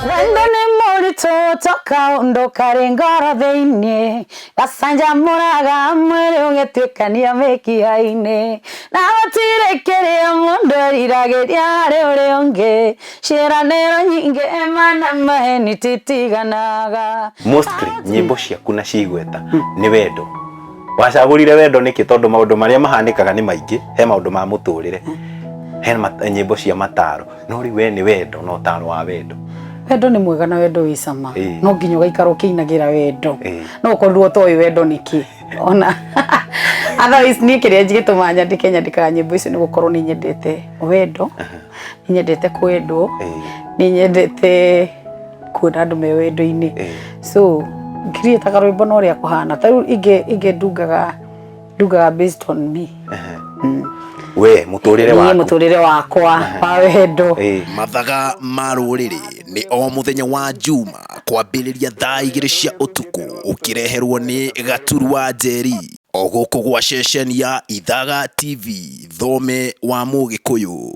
Wendo ni mũritũ toka ũndũ karĩ ngoro thĩinĩ gacanjamũraga mwĩrĩ ũgĩtuĩkania mĩkiha-inĩ na gũtirĩ kĩrĩa mũndũ eriragĩria harĩ ũrĩa ũngĩ ciĩranĩro nyingĩ mana maheni titiganaga. Mostly nyĩmbo ciaku na cigweta nĩ wendo. Wacagũrire wendo nĩkĩ? Tondũ maũndũ marĩa mahanĩkaga nĩ maingĩ, he maũndũ ma mũtũrĩre, he nyĩmbo cia mataro, no rĩu we nĩ wendo na ũtaro wa wendo. Wendo nĩ mwega na wendo wĩ cama, no nginya ũgaikara ũkĩinagĩra wendo, no ũkorwo ũtoĩ wendo nĩkĩ ona otherwise niĩ kĩrĩa gĩtũmaga nyandĩkaga nyĩmbo icio nĩ gũkorwo nĩ nyendete wendo, nĩ nyendete kwendwo, nĩ nyendete kuona andũ me wendo-inĩ, so ngiriĩtaga rwĩmbo no ũrĩa kũhana ta rĩu ingĩ ndugaga based on me. We mũtũrĩre wakwa wa wendo. Mathaga ma rũrĩrĩ nĩ o mũthenya wa Juma kwambĩrĩria thaa 2 cia ũtukũ ũkĩreherwo nĩ Gaturu wa Njeri o gũkũ gwa ceceni ya Ithaga TV, thome wa Mũgĩkũyũ.